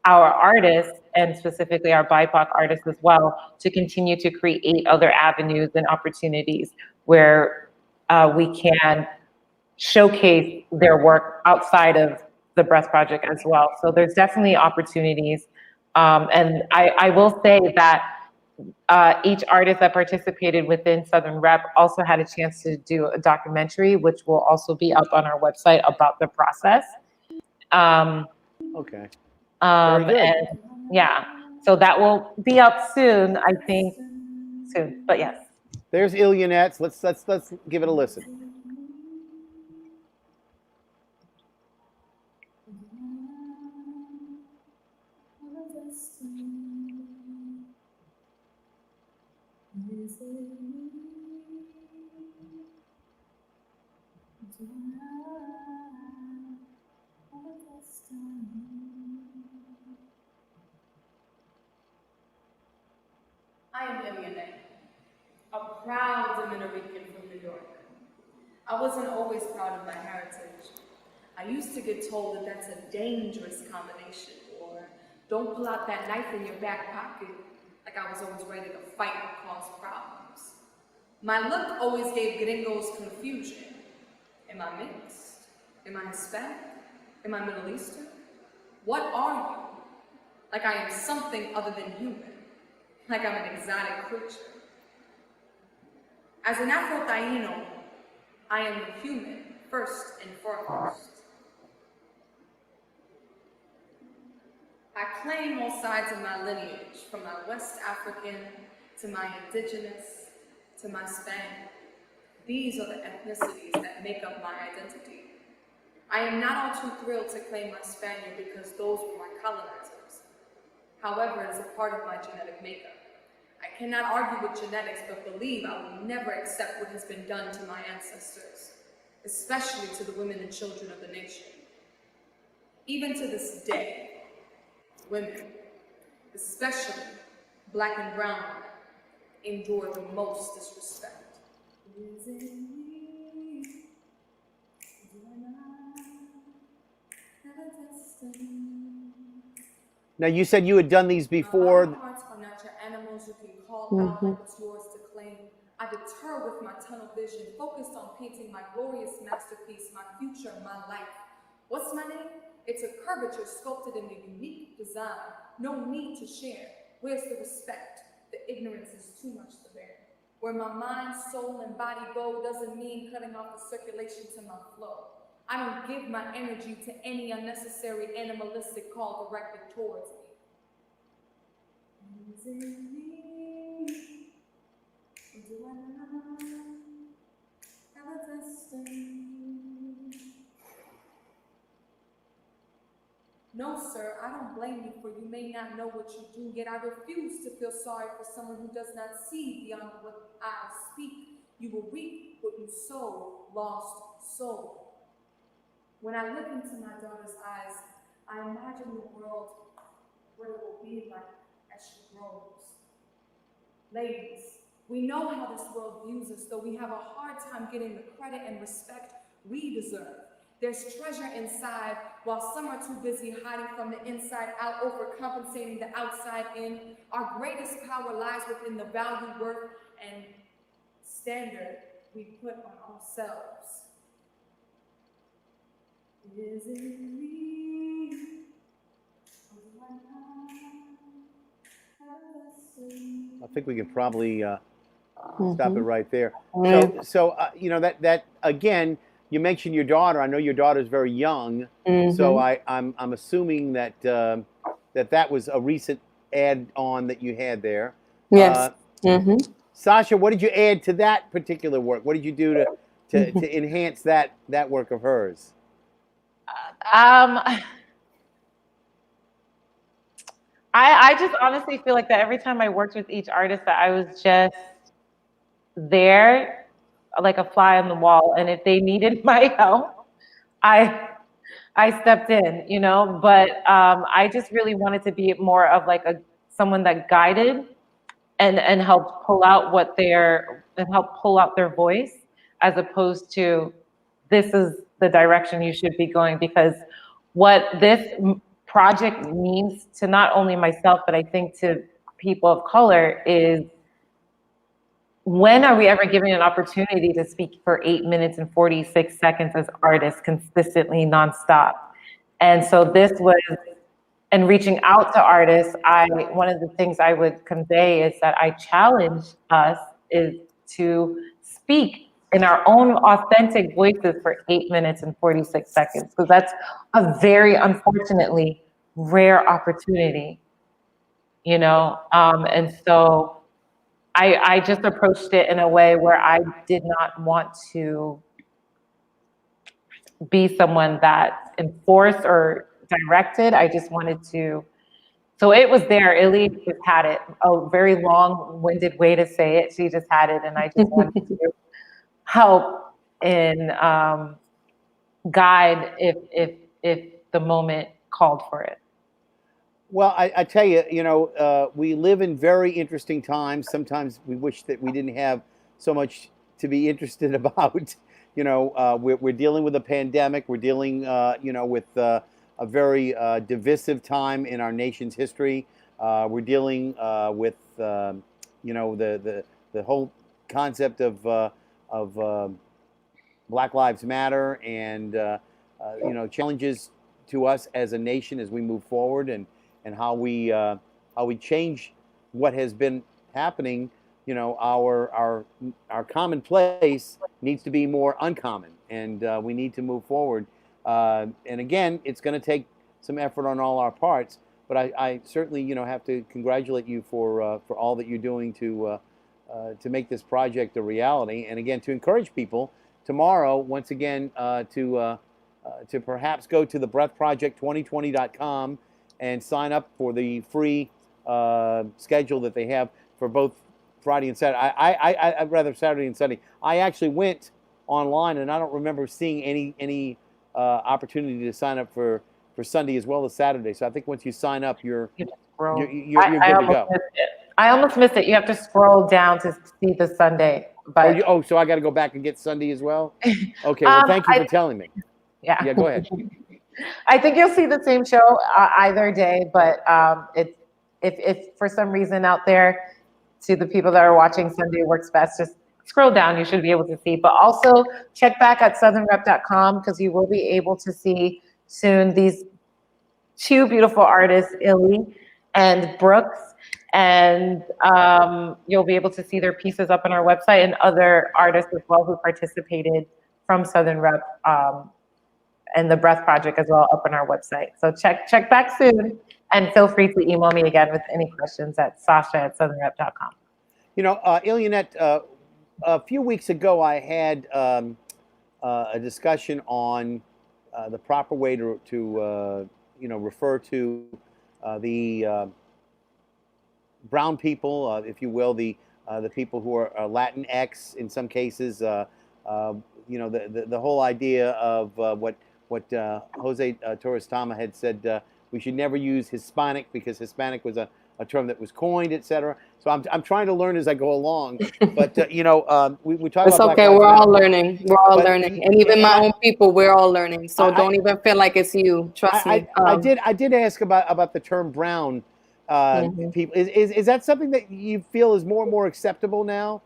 artists, and specifically our BIPOC artists as well, to continue to create other avenues and opportunities where we can showcase their work outside of the Breath Project as well. So there's definitely opportunities. And I will say that each artist that participated within Southern Rep also had a chance to do a documentary, which will also be up on our website about the process. Okay. Very good. And yeah, so that will be up soon, I think, soon, but yes. There's Ilyanette. Let's give it a listen. I am Ilyanette, a proud Dominican from New York. I wasn't always proud of my heritage. I used to get told that that's a dangerous combination, or don't pull out that knife in your back pocket, like I was always ready to fight or cause problems. My look always gave gringos confusion. Am I mixed? Am I Hispanic? Am I Middle Eastern? What are you? Like I am something other than human. Like I'm an exotic creature. As an Afro-Taino, I am a human, first and foremost. I claim all sides of my lineage, from my West African to my indigenous to my Spanish. These are the ethnicities that make up my identity. I am not all too thrilled to claim my Spaniard because those were my colonizers. However, it is a part of my genetic makeup. I cannot argue with genetics, but believe I will never accept what has been done to my ancestors, especially to the women and children of the nation. Even to this day, women, especially Black and brown women, endure the most disrespect. Is it me? Do I not have a destiny? Now, you said you had done these before. My hearts are not your animals you can call out like it's yours to claim. I deter with my tunnel vision, focused on painting my glorious masterpiece, my future, my life. What's my name? It's a curvature sculpted in a unique design. No need to share. Where's the respect? The ignorance is too much to bear. Where my mind, soul, and body go doesn't mean cutting off the circulation to my flow. I don't give my energy to any unnecessary animalistic call directed towards me. Is it me? Or do I not have a destiny? No, sir, I don't blame you, for you may not know what you do, yet I refuse to feel sorry for someone who does not see beyond what I speak. You will reap what you sow, lost soul. When I look into my daughter's eyes, I imagine the world, what it will be like as she grows. Ladies, we know how this world views us, though we have a hard time getting the credit and respect we deserve. There's treasure inside, while some are too busy hiding from the inside out, overcompensating the outside in. Our greatest power lies within the value, worth, and standard we put on ourselves. Is it me? Or do I not have a destiny? I think we can probably stop it right there. So you know, that again, you mentioned your daughter. I know your daughter's very young, so I'm assuming that that was a recent add-on that you had there. Yes. Sacha, what did you add to that particular work? What did you do to enhance that work of hers? I just honestly feel like that every time I worked with each artist, that I was just there like a fly on the wall, and if they needed my help, I stepped in, you know. But I just really wanted to be more of like someone that guided and helped pull out help pull out their voice, as opposed to this is the direction you should be going. Because what this project means to not only myself, but I think to people of color is, when are we ever given an opportunity to speak for 8 minutes and 46 seconds as artists consistently, nonstop? And so this was, and reaching out to artists, one of the things I would convey is that I challenge us is to speak in our own authentic voices for 8 minutes and 46 seconds. So that's a very, unfortunately, rare opportunity, you know? And so I just approached it in a way where I did not want to be someone that enforced or directed. I just wanted to, so it was there. Illy just had it, a very long-winded way to say it. She just had it, and I just wanted to help and guide if the moment called for it. Well, I tell you, you know, we live in very interesting times. Sometimes we wish that we didn't have so much to be interested about. You know, we're dealing with a pandemic. We're dealing, you know, with a very divisive time in our nation's history. We're dealing with, you know, the whole concept of Black Lives Matter and challenges to us as a nation as we move forward, and how we change what has been happening. Our commonplace needs to be more uncommon, and we need to move forward. And again, it's going to take some effort on all our parts. But I certainly, have to congratulate you for all that you're doing to make this project a reality. And again, to encourage people tomorrow, once again, to perhaps go to thebreathproject2020.com and sign up for the free schedule that they have for both Friday and Saturday. I'd rather Saturday and Sunday. I actually went online, and I don't remember seeing any opportunity to sign up for Sunday as well as Saturday. So I think once you sign up, you're good to go. I almost missed it. You have to scroll down to see the Sunday. But so I got to go back and get Sunday as well? Okay, well, thank you for telling me. Yeah. Yeah, go ahead. I think you'll see the same show either day, but if for some reason out there, to the people that are watching Sunday works best, just scroll down. You should be able to see. But also check back at southernrep.com, because you will be able to see soon these two beautiful artists, Illy and Brookes, and you'll be able to see their pieces up on our website, and other artists as well who participated from Southern Rep and the Breath Project as well up on our website. So check back soon, and feel free to email me again with any questions at sasha@southernrep.com. Ilyanette, a few weeks ago I had a discussion on the proper way to refer to the brown people, if you will, the people who are Latinx in some cases. The whole idea of what Jose Torres Tama had said, we should never use Hispanic, because Hispanic was a term that was coined, etc. So I'm trying to learn as I go along. But we talk it's about. Okay. Black We're Lives all Matter. learning. We're all learning, and even my own people, we're all learning. So don't even feel like it's you. Trust me. I did ask about the term brown people. Is that something that you feel is more and more acceptable now?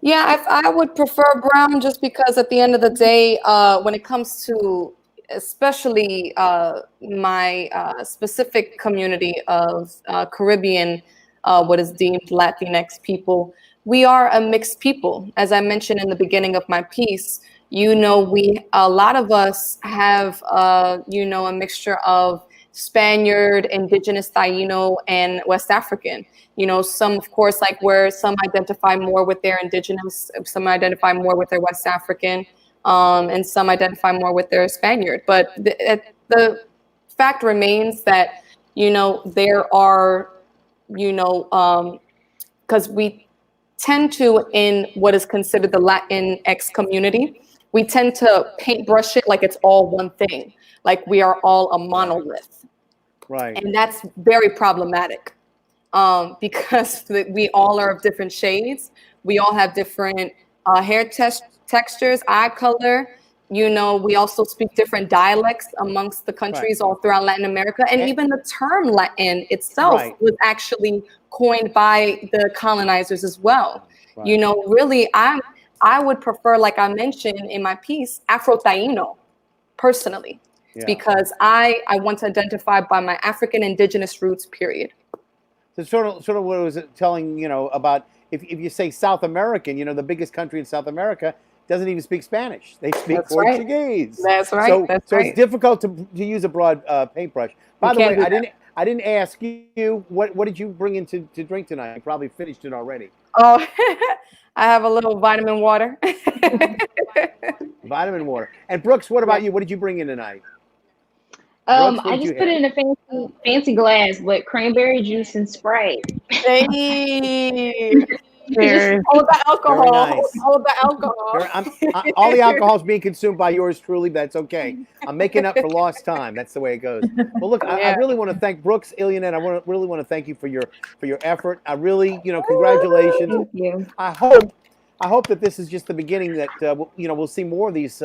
Yeah, I would prefer brown, just because at the end of the day, when it comes to especially my specific community of Caribbean, what is deemed Latinx people, we are a mixed people. As I mentioned in the beginning of my piece, a lot of us have, a mixture of Spaniard, Indigenous, Taino, and West African. Some, of course, where some identify more with their Indigenous, some identify more with their West African, and some identify more with their Spaniard. But the fact remains that, there are, because we tend to, in what is considered the Latinx community, we tend to paintbrush it like it's all one thing, like we are all a monolith. Right. And that's very problematic, because we all are of different shades. We all have different hair textures, eye color. We also speak different dialects amongst the countries all throughout Latin America. And even the term Latin itself was actually coined by the colonizers as well. Right. Really, I would prefer, like I mentioned in my piece, Afro-Taino, personally, because I want to identify by my African indigenous roots, period. So sort of what I was telling, about if you say South American, the biggest country in South America doesn't even speak Spanish. They speak Portuguese. That's right. So it's difficult to use a broad paintbrush. By the way, I didn't ask you what did you bring in to drink tonight? You probably finished it already. Oh, I have a little vitamin water. Vitamin water. And Brookes, what about you? What did you bring in tonight? I just put it in a fancy glass, but cranberry juice and Sprite. Hey. Hold the alcohol. Very nice. Hold the alcohol. All the alcohol is being consumed by yours truly, but that's okay. I'm making up for lost time. That's the way it goes. Well, look, I really want to thank Brookes, Ilyanette. I really want to thank you for your effort. I really, congratulations. Thank you. I hope that this is just the beginning. That we'll see more of these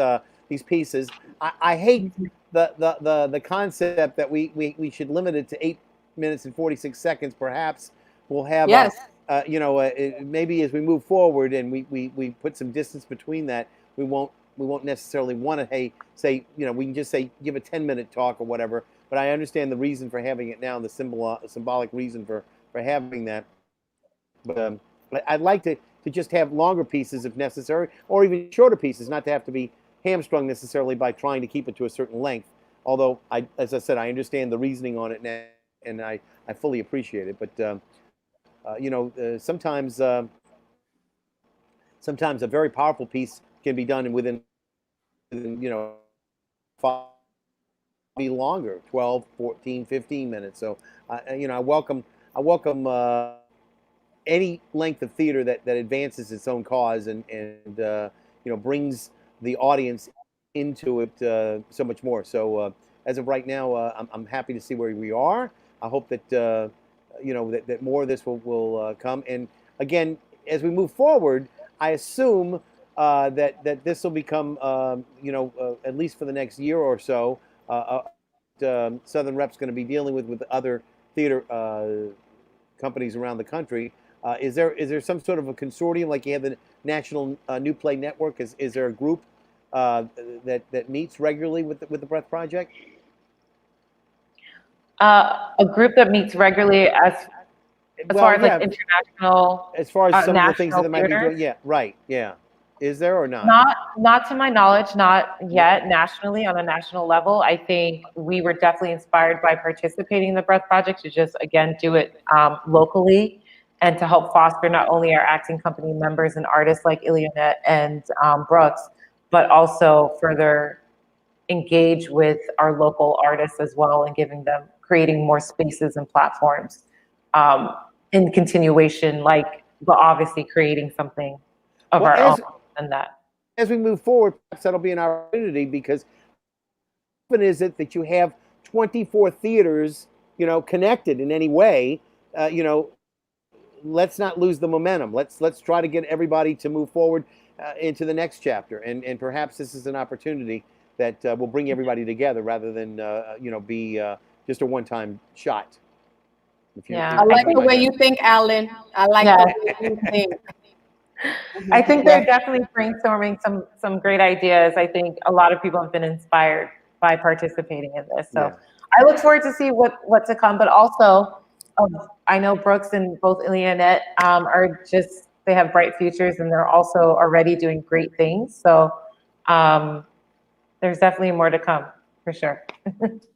pieces. I hate the concept that we should limit it to 8 minutes and 46 seconds. Perhaps we'll have maybe as we move forward and we put some distance between that, we won't necessarily want to say, we can just say give a 10-minute talk or whatever. But I understand the reason for having it now, the symbolic reason for having that. But I'd like to just have longer pieces if necessary, or even shorter pieces, not to have to be hamstrung necessarily by trying to keep it to a certain length. Although, as I said, I understand the reasoning on it now, and I fully appreciate it. But sometimes a very powerful piece can be done within 5, be longer, 12, 14, 15 minutes. So I welcome any length of theater that advances its own cause and brings the audience into it so much more. So as of right now, I'm happy to see where we are. I hope that that more of this will come. And again, as we move forward, I assume that this will become at least for the next year or so. Southern Rep's going to be dealing with other theater companies around the country. Is there some sort of a consortium like you have the National New Play Network? Is there a group that meets regularly with the Breath Project? A group that meets regularly as far as like international, as far as some of the things that they might be theaters? doing. Yeah, right. Yeah. Is there or not? Not to my knowledge, not yet nationally on a national level. I think we were definitely inspired by participating in the Breath Project to just, again, do it locally and to help foster not only our acting company members and artists like Ilyanette and Brookes, but also further engage with our local artists as well and creating more spaces and platforms in continuation, but obviously creating something of our own. And that as we move forward, perhaps that'll be an opportunity, because often is it that you have 24 theaters, connected in any way. Let's not lose the momentum. Let's try to get everybody to move forward into the next chapter, and perhaps this is an opportunity that will bring everybody together rather than be just a one-time shot. I like the way you think, Alan. I like the way you think. I think they're definitely brainstorming some great ideas. I think a lot of people have been inspired by participating in this. So I look forward to see what to come. But also, I know Brookes and both Ilyanette they have bright futures, and they're also already doing great things. So there's definitely more to come, for sure.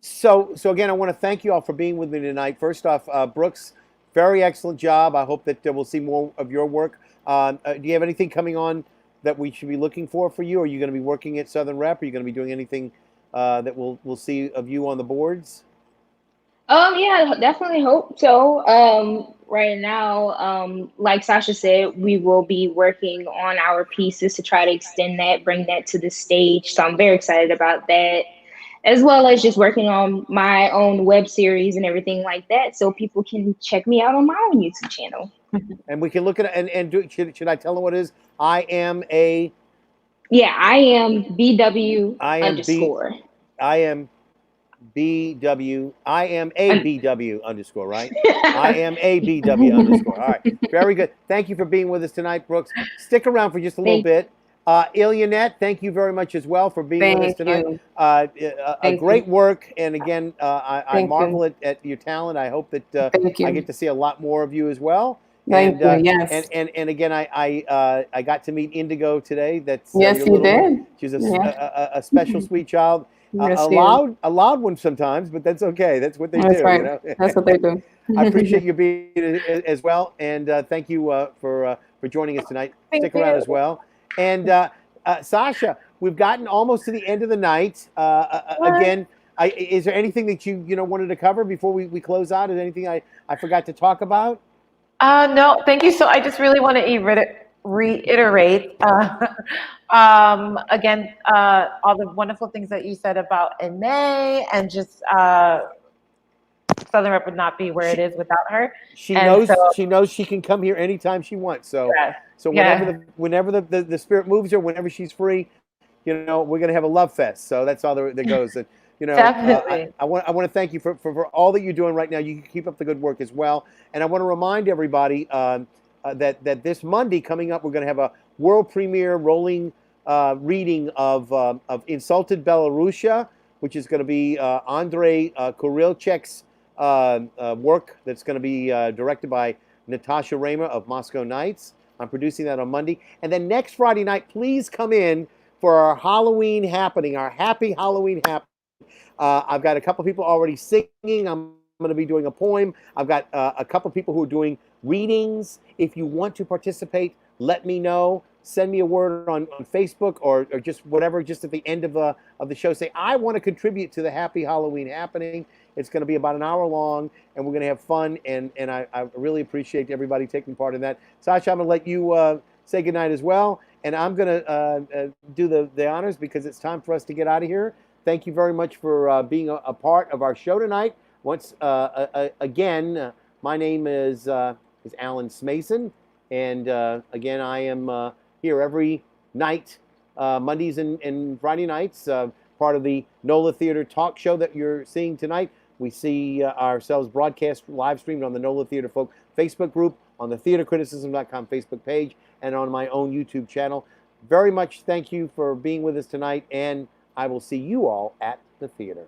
So again, I want to thank you all for being with me tonight. First off, Brookes, very excellent job. I hope that we'll see more of your work. Do you have anything coming on that we should be looking for you? Are you going to be working at Southern Rep? Are you going to be doing anything that we'll see of you on the boards? Yeah, definitely hope so. Right now, like Sacha said, we will be working on our pieces to try to extend that, bring that to the stage. So I'm very excited about that, as well as just working on my own web series and everything like that, so people can check me out on my own YouTube channel. And we can look at it and do. Should I tell them what it is? I am BW underscore. I am a BW underscore, right? I am a BW underscore. All right. Very good. Thank you for being with us tonight, Brookes. Stick around for just a little bit. Ilyanette, thank you very much as well for being with us tonight. Great work. And again, I marvel at your talent. I hope that I get to see a lot more of you as well. Thank you. Yes. And again, I got to meet Indigo today. That's yes, you did. She's a special, sweet child. Yes, a loud one sometimes, but that's okay. That's what they do. Right. That's what they do. I appreciate you being as well, and thank you for joining us tonight. Stick around as well. And Sacha, we've gotten almost to the end of the night. Again, is there anything that you wanted to cover before we close out? Is there anything I forgot to talk about? No, thank you. So I just really want to reiterate again all the wonderful things that you said about in May, and just Southern Rep would not be where it is without her. She knows she can come here anytime she wants. So whenever the spirit moves her, whenever she's free, we're gonna have a love fest. So that's all that goes. And definitely. I want to thank you for all that you're doing right now. You can keep up the good work as well. And I want to remind everybody that this Monday coming up, we're going to have a world premiere rolling reading of Insulted Belarusia, which is going to be Andrei Kurilchek's work that's going to be directed by Natasha Raymer of Moscow Nights. I'm producing that on Monday. And then next Friday night, please come in for our Halloween happening, our Happy Halloween happening. I've got a couple people already singing. I'm going to be doing a poem. I've got a couple people who are doing readings. If you want to participate, let me know. Send me a word on Facebook or just whatever, just at the end of the show. Say, I want to contribute to the Happy Halloween happening. It's going to be about an hour long, and we're going to have fun, and I really appreciate everybody taking part in that. Sacha, I'm going to let you say goodnight as well, and I'm going to do the honors because it's time for us to get out of here. Thank you very much for being a part of our show tonight. Once again, my name is Alan Smason, and again, I am here every night, Mondays and Friday nights, part of the NOLA Theater talk show that you're seeing tonight. We see ourselves broadcast live streamed on the NOLA Theater Folk Facebook group, on the theatercriticism.com Facebook page, and on my own YouTube channel. Very much thank you for being with us tonight, and I will see you all at the theater.